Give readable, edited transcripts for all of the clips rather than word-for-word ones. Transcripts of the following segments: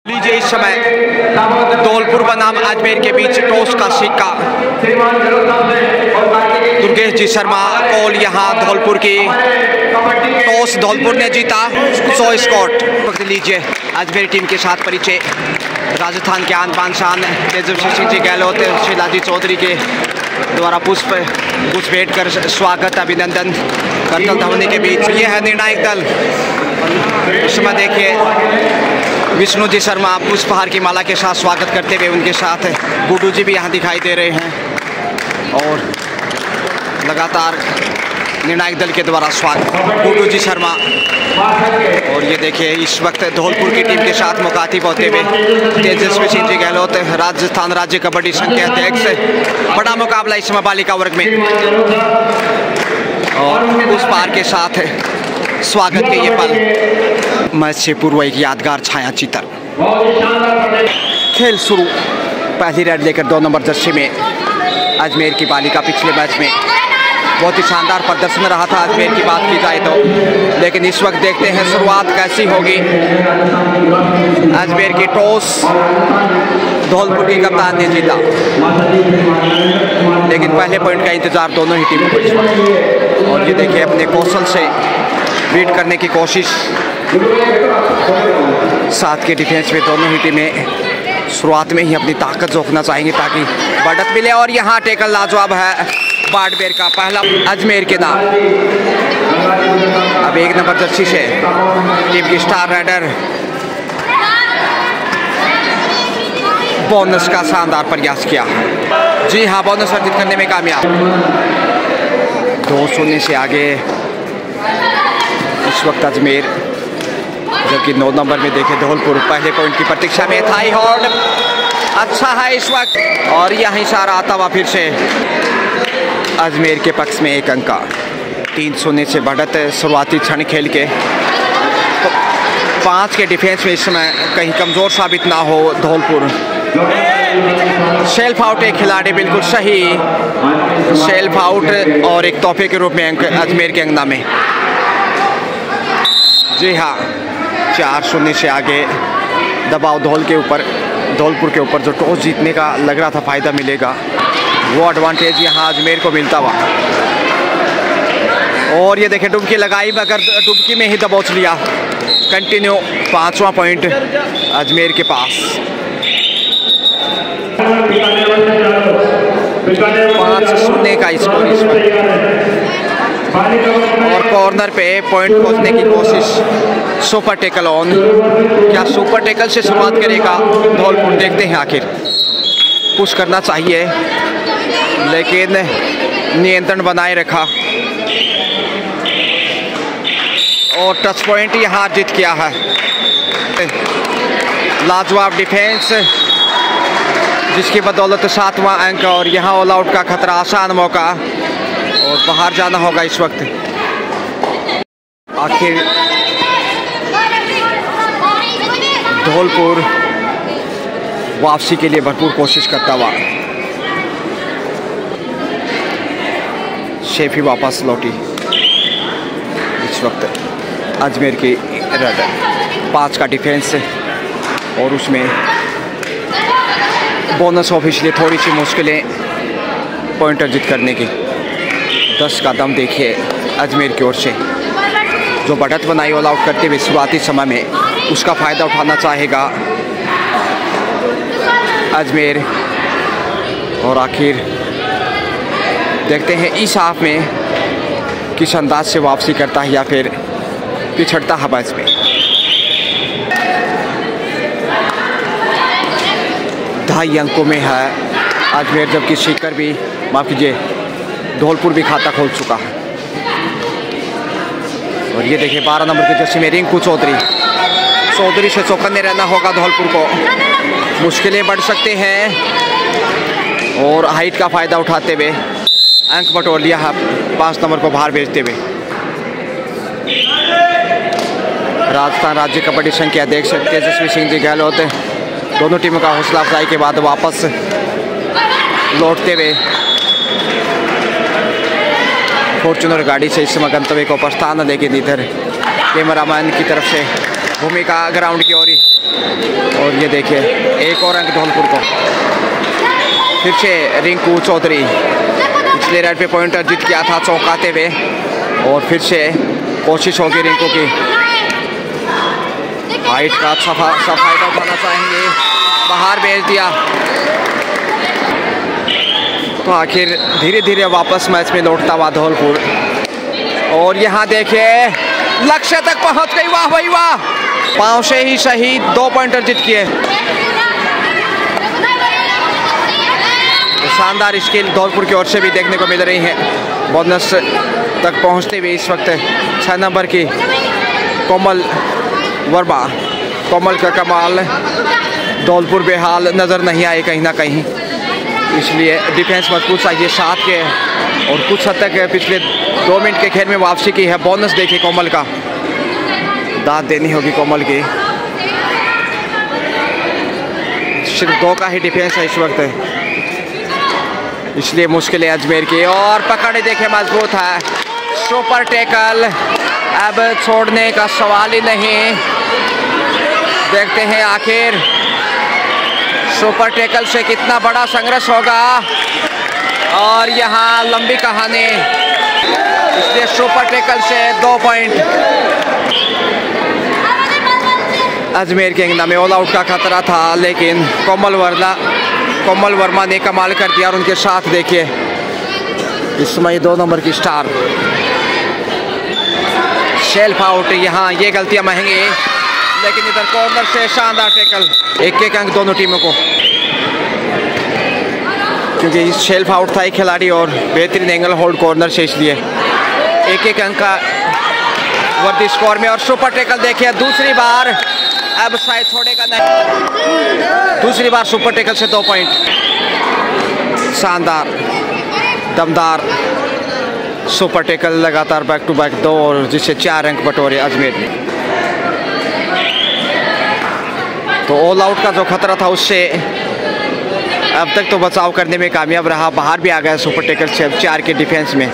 लीजिए इस समय धौलपुर बनाम अजमेर के बीच टॉस का सिक्का। दुर्गेश जी शर्मा कॉल यहाँ धौलपुर की। टॉस धौलपुर ने जीता 100 स्कॉट। लीजिए अजमेर टीम के साथ परिचय। राजस्थान के आन बान शान तेजस्वी सिंह जी गहलोत शिलाजी चौधरी के द्वारा पुष्प भेंट कर स्वागत अभिनंदन करतल धवनी के बीच। ये है निर्णायक दल। इस समय देखिए विष्णु जी शर्मा पुष्पहार की माला के साथ स्वागत करते हुए, उनके साथ गुड्डू जी भी यहाँ दिखाई दे रहे हैं और लगातार निर्णायक दल के द्वारा स्वागत गुड्डू जी शर्मा। और ये देखिए इस वक्त धौलपुर की टीम के साथ मुखातिब होते हुए तेजस्वी सिंह जी गहलोत राजस्थान राज्य कबड्डी संघ के अध्यक्ष। बड़ा मुकाबला इस समय बालिका वर्ग में और पुष्पहार के साथ स्वागत के ये पल। मैच से पूर्व एक यादगार छाया चित्र। खेल शुरू। पहली रेड लेकर 2 नंबर जर्सी में अजमेर की बालिका पिछले मैच में बहुत ही शानदार प्रदर्शन रहा था अजमेर की बात की जाए तो, लेकिन इस वक्त देखते हैं शुरुआत कैसी होगी। अजमेर की टॉस धौलपुर की कप्तान ने जीता, लेकिन पहले पॉइंट का इंतजार दोनों ही टीमों को। और ये देखिए अपने कौशल से बीट करने की कोशिश। साथ के डिफेंस में दोनों ही टीमें शुरुआत में ही अपनी ताकत जोखना चाहेंगी ताकि बढ़त मिले। और यहाँ टेकल लाजवाब है बाड़मेर का, पहला अजमेर के नाम। अब 1 नंबर जर्सी से टीम की स्टार राइडर बोनस का शानदार प्रयास किया। जी हाँ, बोनस अर्जित करने में कामयाब। 2-0 से आगे इस वक्त अजमेर, जबकि 9 नंबर में देखे धौलपुर पहले पॉइंट की प्रतीक्षा में था। हॉर्न अच्छा है इस वक्त और यह इशारा आता हुआ फिर से अजमेर के पक्ष में 1 अंक का। 3-0 से बढ़त शुरुआती क्षण खेल के 5 के डिफेंस में इस समय कहीं कमज़ोर साबित ना हो धौलपुर। सेल्फ आउट एक खिलाड़ी बिल्कुल सही सेल्फ आउट और एक तोहफे के रूप में अंक अजमेर के अंगना में। जी हाँ, 4-0 से आगे दबाव धौलपुर के ऊपर जो टॉस जीतने का लग रहा था फायदा मिलेगा, वो एडवांटेज यहाँ अजमेर को मिलता हुआ। और ये देखें डुबकी लगाई मगर डुबकी में ही दबोच लिया। कंटिन्यू 5वां पॉइंट अजमेर के पास। 5-0 का स्कोर इस वक्त। और कॉर्नर पे पॉइंट खोजने की कोशिश। Super tackle on. क्या सुपर टेकल से शुरुआत करेगा धौलपुर? देखते हैं। आखिर पुश करना चाहिए लेकिन नियंत्रण बनाए रखा और टच पॉइंट यहाँ अर्जित किया है। लाजवाब डिफेंस जिसकी बदौलत 7वां अंक और यहाँ ऑल आउट का खतरा। आसान मौका और बाहर जाना होगा इस वक्त। आखिर धौलपुर वापसी के लिए भरपूर कोशिश करता हुआ। शेफी वापस लौटी। इस वक्त अजमेर की रेड 5 का डिफेंस और उसमें बोनस ऑफिशियली थोड़ी सी मुश्किलें पॉइंट अर्जित करने की। 10 का दम देखिए अजमेर की ओर से, जो बढ़त बनाई ऑल आउट करते हुए शुरुआती समय में, उसका फ़ायदा उठाना चाहेगा अजमेर। और आखिर देखते हैं इस हाफ में किस अंदाज से वापसी करता है या फिर पिछड़ता है मैच में। 2.5 अंकों में है अजमेर, जबकि सीकर भी, माफ कीजिए, धौलपुर भी खाता खोल चुका है। और ये देखिए 12 नंबर की जर्सी में रिंकू चौधरी से चौकन्ने रहना होगा धौलपुर को। मुश्किलें बढ़ सकते हैं और हाइट का फ़ायदा उठाते हुए अंक बटोर लिया है 5 नंबर को बाहर भेजते हुए। राजस्थान राज्य कबड्डी संघ के अध्यक्ष तेजस्वी सिंह जी गहलोत दोनों टीमों का हौसला अफजाई के बाद वापस लौटते हुए फॉर्च्यूनर गाड़ी से इस समय गंतव्य को प्रस्थान, लेकिन इधर कैमरामैन की तरफ से भूमिका ग्राउंड की ओर ही और ये देखिए एक और अंक धौलपुर को। फिर से रिंकू चौधरी पिछले रेड पे पॉइंट अर्जित किया था चौंकाते हुए, और फिर से कोशिश होगी रिंकू की हाइट का अच्छा फायदा उठाना चाहेंगे, बाहर भेज दिया। तो आखिर धीरे धीरे वापस मैच में लौटता हुआ धौलपुर, और यहाँ देखिए लक्ष्य तक पहुंच गई। वाह भाई वाह, पांव से ही सही 2 पॉइंट अर्जित किए। शानदार स्किल धौलपुर की ओर से भी देखने को मिल रही है। बोनस तक पहुंचते हुए इस वक्त 6 नंबर की कोमल वर्मा। कोमल का कमाल धौलपुर बेहाल नज़र नहीं आए कहीं ना कहीं, इसलिए डिफेंस मजबूत चाहिए साथ के, और कुछ हद तक पिछले 2 मिनट के खेल में वापसी की है। बोनस देखिए कोमल का, दांत देनी होगी कोमल की। सिर्फ 2 का ही डिफेंस है इस वक्त, इसलिए मुश्किल है अजमेर की। और पकड़ देखे मजबूत है, सुपर टैकल, अब छोड़ने का सवाल ही नहीं। देखते हैं आखिर सुपर टैकल से कितना बड़ा संघर्ष होगा, और यहाँ लंबी कहानी, इसलिए सुपर टैकल से 2 पॉइंट। अजमेर के अंगना में ऑल आउट का खतरा था, लेकिन कोमल वर्मा ने कमाल कर दिया। और उनके साथ देखिए इस समय 2 नंबर की स्टार सेल्फ आउट। यहाँ ये गलतियां महंगी, लेकिन इधर कॉर्नर से शानदार टैकल। 1-1 अंक दोनों टीमों को, क्योंकि सेल्फ आउट था एक खिलाड़ी और बेहतरीन एंगल होल्ड कॉर्नर से, इसलिए 1-1 अंक का वर्दी स्कोर में। और सुपर टैकल देखिए दूसरी बार, अब शायद छोड़ेगा नहीं। दूसरी बार सुपर टैकल से 2 पॉइंट। शानदार दमदार सुपर टैकल लगातार बैक टू बैक 2, और जिससे 4 अंक बटोरे अजमेर ने। तो ऑल आउट का जो खतरा था उससे अब तक तो बचाव करने में कामयाब रहा, बाहर भी आ गया सुपर टैकल से अब 4 के डिफेंस में।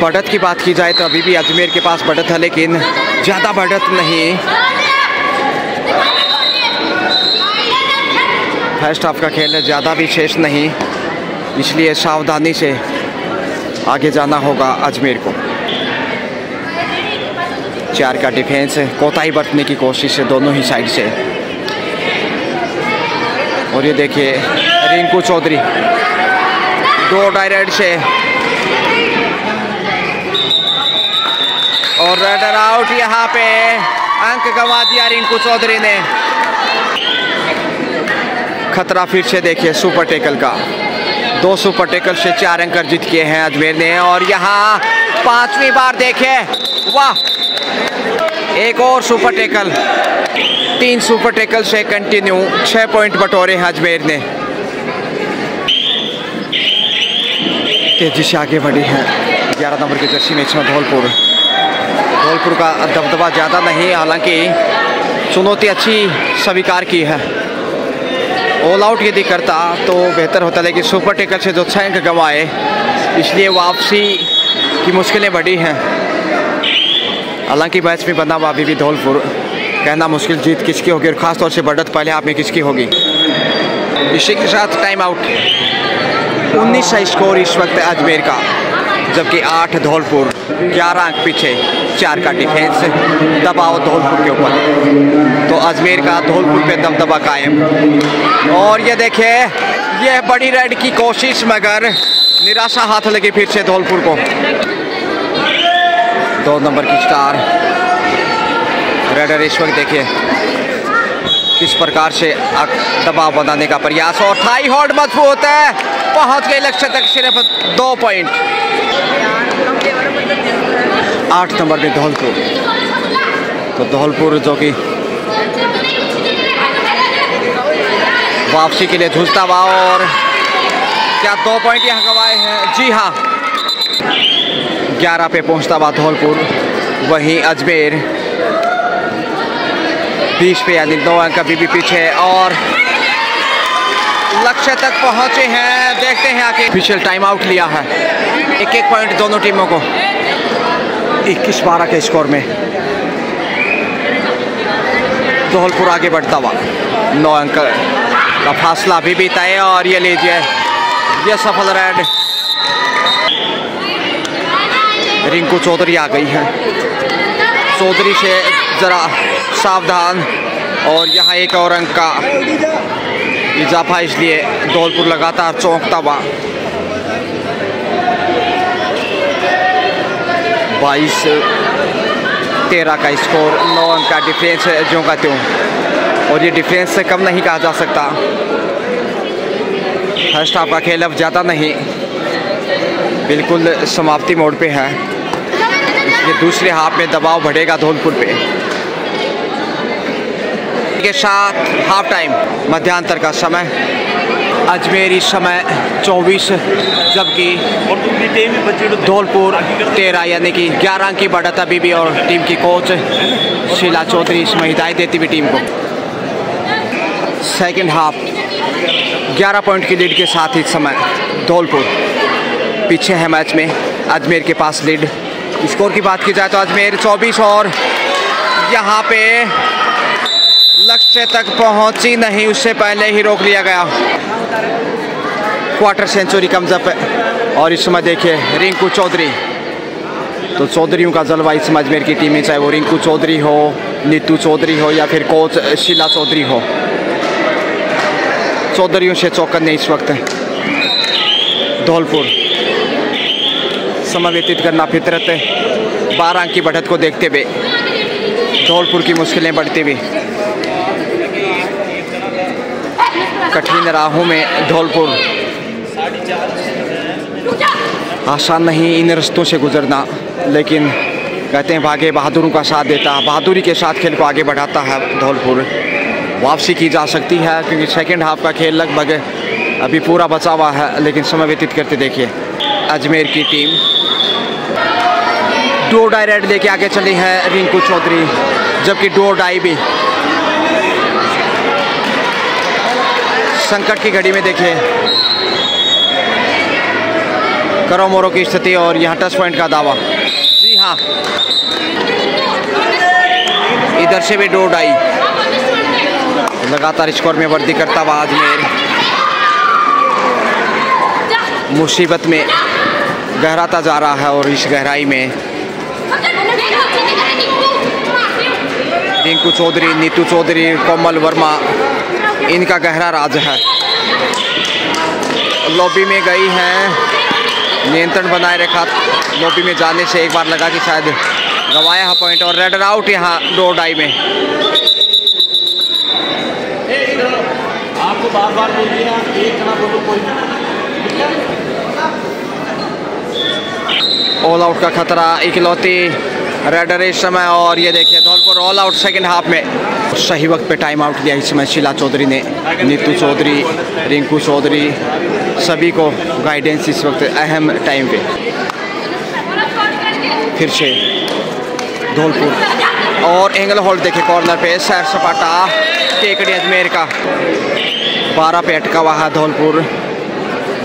बढ़त की बात की जाए तो अभी भी अजमेर के पास बढ़त है, लेकिन ज़्यादा बढ़त नहीं। फर्स्ट हाफ का खेल है, ज़्यादा भी शेष नहीं, इसलिए सावधानी से आगे जाना होगा अजमेर को। 4 का डिफेंस है, कोताही बरतने की कोशिश है दोनों ही साइड से। और ये देखिए रिंकू चौधरी 2 डायरेक्ट से, और रनर आउट। यहाँ पे अंक गंवा दिया रिंकू चौधरी ने। खतरा फिर से देखिए सुपर टैकल का, 2 सुपर टैकल से 4 अंक अर्जित किए हैं अजमेर ने। और यहाँ 5वीं बार देखे, वाह, एक और सुपर टैकल। 3 सुपर टैकल से कंटिन्यू 6 पॉइंट बटोरे हैं अजमेर ने। तेजी से आगे बढ़ी है 11 नंबर की जर्सी मैच में धौलपुर का दबदबा ज़्यादा नहीं, हालांकि चुनौती अच्छी स्वीकार की है। ऑल आउट यदि करता तो बेहतर होता, लेकिन सुपर टैकल से जो 6 अंक गंवाए, इसलिए वापसी की मुश्किलें बढ़ी हैं। हालांकि मैच में बना हुआ अभी भी धौलपुर, कहना मुश्किल जीत किसकी होगी, और ख़ासतौर से बढ़त पहले हाफ में किसकी होगी। इसी के साथ टाइम आउट। 19 है स्कोर इस वक्त अजमेर का, जबकि 8 धौलपुर, 11 अंक पीछे। 4 का डिफेंस, दबाव धौलपुर के ऊपर, तो अजमेर का धौलपुर पे दबदबा कायम। और ये देखिए ये बड़ी रेड की कोशिश, मगर निराशा हाथ लगी फिर से धौलपुर को। 2 नंबर की स्टार रेडर इस वक्त देखिए किस प्रकार से दबाव बनाने का प्रयास, और थाई होल्ड मजबूत है, पहुंच गए लक्ष्य तक, सिर्फ 2 पॉइंट। 8 नंबर में धौलपुर, तो धौलपुर जो कि वापसी के लिए जूझता हुआ, और क्या 2 पॉइंट यहाँ गंवाए हैं। जी हाँ, 11 पे पहुंचता हुआ धौलपुर, वहीं अजमेर 20 पे, यानी 2 अंक अभी भी पीछे, और लक्ष्य तक पहुंचे हैं। देखते हैं आके ऑफिशियल टाइम आउट लिया है। 1-1 पॉइंट दोनों टीमों को, 21-12 के स्कोर में। धौलपुर आगे बढ़ता हुआ 9 अंक का फासला अभी भी तय और ये लीजिए ये सफल रेड। रिंकू चौधरी आ गई है, चौधरी से जरा सावधान और यहाँ एक और अंक का इजाफा, इसलिए धौलपुर लगातार चौंकता हुआ 22-13 का स्कोर, 9 अंक का डिफरेंस है जो का त्यों, और ये डिफरेंस से कम नहीं कहा जा सकता। फर्स्ट हाफ का खेल अब ज़्यादा नहीं, बिल्कुल समाप्ति मोड पे है, इसलिए दूसरे हाफ में दबाव बढ़ेगा धौलपुर पे। के साथ हाफ टाइम मध्यांतर का समय, अजमेर इस समय 24 जबकि धौलपुर 13, यानी कि 11 अंक की बढ़त अभी भी, और टीम की कोच शीला चौधरी इसमें हिदायत देती हुई टीम को। सेकंड हाफ 11 पॉइंट की लीड के साथ इस समय धौलपुर पीछे है मैच में, अजमेर के पास लीड। स्कोर की बात की जाए तो अजमेर 24 और यहाँ पे लक्ष्य तक पहुंची नहीं, उससे पहले ही रोक लिया गया। क्वार्टर सेंचुरी कम्स अप, और इस समय देखिए रिंकू चौधरी, तो चौधरीयों का जलवा इस समय अजमेर की टीम में, चाहे वो रिंकू चौधरी हो, नीतू चौधरी हो या फिर कोच शीला चौधरी हो, चौधरीयों से चौकन्ने इस वक्त धौलपुर। समय व्यतीत करना फितरत, 12 अंक की बढ़त को देखते हुए धौलपुर की मुश्किलें बढ़ती हुई, कठिन राहों में धौलपुर, आसान नहीं इन रास्तों से गुजरना, लेकिन कहते हैं भाग्य बहादुरों का साथ देता, बहादुरी के साथ खेल को आगे बढ़ाता है धौलपुर। वापसी की जा सकती है क्योंकि सेकंड हाफ का खेल लगभग अभी पूरा बचा हुआ है, लेकिन समय व्यतीत करते देखिए अजमेर की टीम डो डाई रेड लेके आगे चली है रिंकू चौधरी, जबकि डो डाई भी संकट की घड़ी में देखिए करो मोरो की स्थिति, और यहाँ टच पॉइंट का दावा। जी हाँ, इधर से भी डो डाई, लगातार स्कोर में वृद्धि करता हुआ अजमेर मुसीबत में गहराता जा रहा है, और इस गहराई में रिंकू चौधरी, नीतू चौधरी, कोमल वर्मा, इनका गहरा राज है। लॉबी में गई हैं, नियंत्रण बनाए रखा, लॉबी में जाने से एक बार लगा कि शायद गवाया है पॉइंट, और रेड आउट यहाँ डो डाई में। आपको बार बार बोल दिया, एक जना बोलो कोई ऑल आउट का खतरा, इकलौती रेडर इस समय, और ये देखिए Dholpur all out second half में। सही वक्त पे टाइम आउट लिया इस समय शीला चौधरी ने, नीतू चौधरी, रिंकू चौधरी, सभी को गाइडेंस इस वक्त अहम टाइम पे। फिर से धौलपुर और एंगल होल्ड देखे कॉर्नर पे, सैर सपाटा केकड़ी अजमेर का 12 पे अटका हुआ है धौलपुर,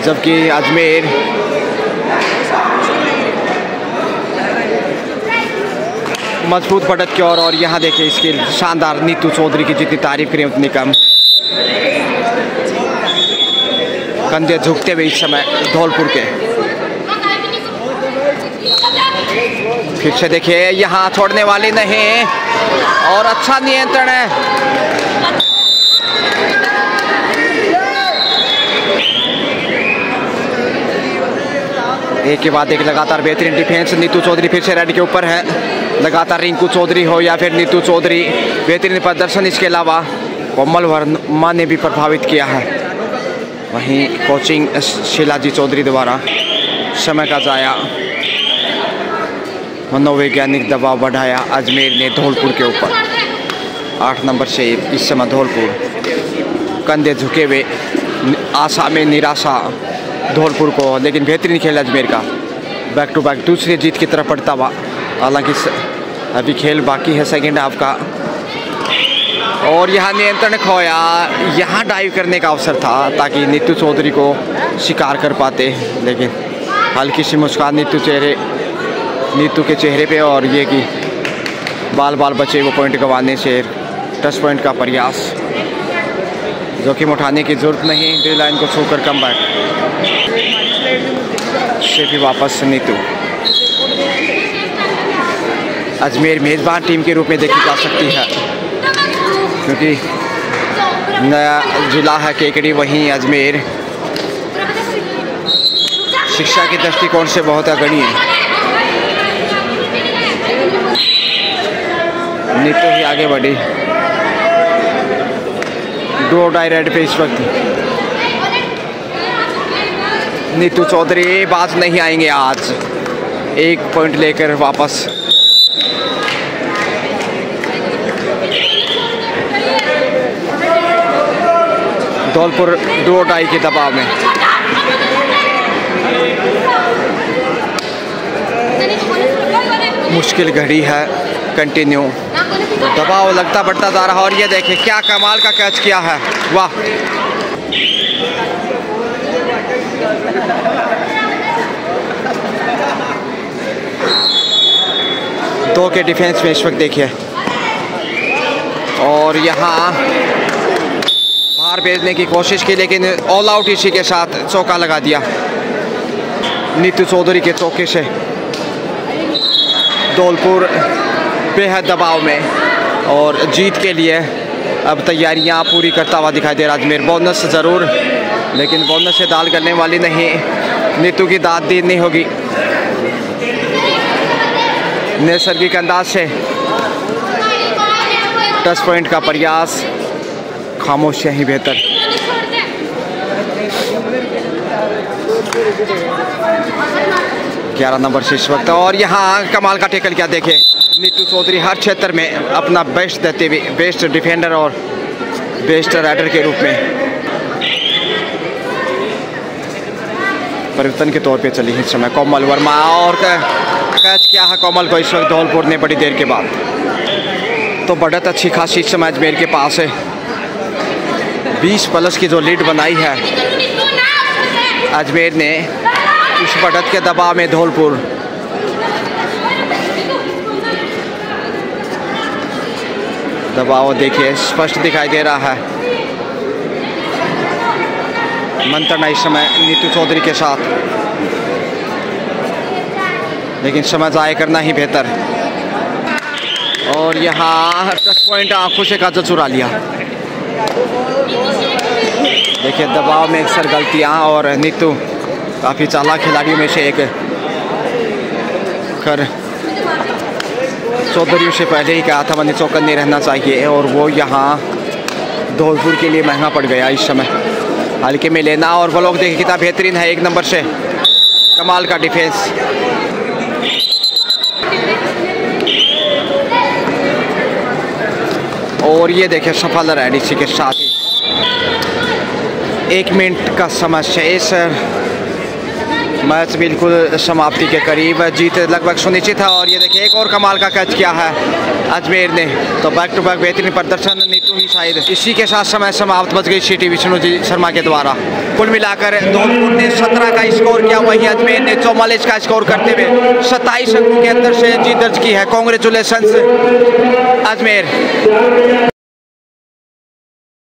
जबकि अजमेर मजबूत बढ़त की ओर। और यहाँ देखिए इसकी शानदार, नीतू चौधरी की जितनी तारीफ करें उतनी कम, कंधे झुकते हुए इस समय धौलपुर के। फिर से देखिए यहाँ छोड़ने वाली नहीं, और अच्छा नियंत्रण है। एक के बाद एक लगातार बेहतरीन डिफेंस, नीतू चौधरी फिर से रेड के ऊपर है, लगातार रिंकू चौधरी हो या फिर नीतू चौधरी, बेहतरीन प्रदर्शन। इसके अलावा कोमल वर्मा ने भी प्रभावित किया है। वहीं कोचिंग शीलाजी चौधरी द्वारा समय का जाया, मनोवैज्ञानिक दबाव बढ़ाया अजमेर ने धौलपुर के ऊपर। 8 नंबर से इस समय धौलपुर, कंधे झुके हुए, आशा में निराशा धौलपुर को, लेकिन बेहतरीन खेल अजमेर का, बैक टू बैक दूसरी जीत की तरफ बढ़ता हुआ। हालांकि अभी खेल बाकी है सेकेंड हाफ का, और यहाँ नियंत्रण खोया, यहाँ डाइव करने का अवसर था ताकि नीतू चौधरी को शिकार कर पाते, लेकिन हल्की सी मुस्कान नीतू के चेहरे पे, और ये कि बाल बाल बचे वो पॉइंट गंवाने से टच पॉइंट का प्रयास, जोखिम उठाने की जरूरत नहीं, ड्री लाइन को छूकर कम बैक से भी वापस नीतू। अजमेर मेज़बान टीम के रूप में देखी जा सकती है, क्योंकि नया जिला है केकड़ी, वहीं अजमेर शिक्षा के दृष्टिकोण से बहुत अग्रणी है। नीतू ही आगे बढ़ी, डो डायरेक्ट पे इस वक्त नीतू चौधरी बाज नहीं आएंगे आज, 1 पॉइंट लेकर वापस। धौलपुर डो डाई के दबाव में, मुश्किल घड़ी है, कंटिन्यू दबाव लगता बढ़ता जा रहा। और ये देखिए क्या कमाल का कैच किया है, वाह। दो के डिफेंस में इस वक्त देखिए, और यहाँ बाहर भेजने की कोशिश की, लेकिन ऑल आउट इसी के साथ चौका लगा दिया नीतू चौधरी के चौके से। धौलपुर बेहद दबाव में और जीत के लिए अब तैयारियां पूरी करता हुआ दिखाई दे रहा अजमेर। बोनस ज़रूर, लेकिन बोनस से दाल करने वाली नहीं, नीतू की दाद देनी होगी। नैसर्गिक अंदाज से टच पॉइंट का प्रयास, खामोशियाँ ही बेहतर। ग्यारह नंबर से इस वक्त, और यहाँ कमाल का टेकल क्या देखे नीतू चौधरी, हर क्षेत्र में अपना बेस्ट देते हुए, बेस्ट डिफेंडर और बेस्ट राइडर के रूप में परिवर्तन के तौर पे चली इस समय कोमल वर्मा। और कैच किया है कोमल को इस वक्त धौलपुर ने बड़ी देर के बाद। तो बढ़त अच्छी खासी इस समय अजमेर के पास है, 20+ की जो लीड बनाई है अजमेर ने, इस बढ़त के दबाव में धौलपुर दबाव देखिए स्पष्ट दिखाई दे रहा है। मंत्रणा इस समय नीतू चौधरी के साथ, लेकिन समय ज़ाय करना ही बेहतर। और यहाँ टच पॉइंट आंखों से काजा चुरा लिया। देखिए दबाव में अक्सर गलतियाँ, और नीतू काफ़ी चालाक खिलाड़ियों में से एक कर चौधरी से पहले ही कहा था वहीं चौकन नहीं रहना चाहिए, और वो यहाँ धौलपुर के लिए महंगा पड़ गया इस समय। हल्के में लेना, और वो लोग देखिए कितना बेहतरीन है, 1 नंबर से कमाल का डिफेंस। और ये देखिए सफल रहा इसी के साथ ही 1 मिनट का समय शेष, मैच बिल्कुल समाप्ति के करीब, जीत लगभग सुनिश्चित है। और ये देखिए एक और कमाल का कैच किया है अजमेर ने, तो बैक टू बैक बेहतरीन प्रदर्शन नीतू ही शायद इसी के साथ समय समाप्त बच गई सिटी विष्णु जी शर्मा के द्वारा। कुल मिलाकर धौलपुर ने 17 का स्कोर किया, वहीं अजमेर ने 44 का स्कोर करते हुए 27 अंकों के अंदर से जीत दर्ज की है। कांग्रेचुलेशंस अजमेर।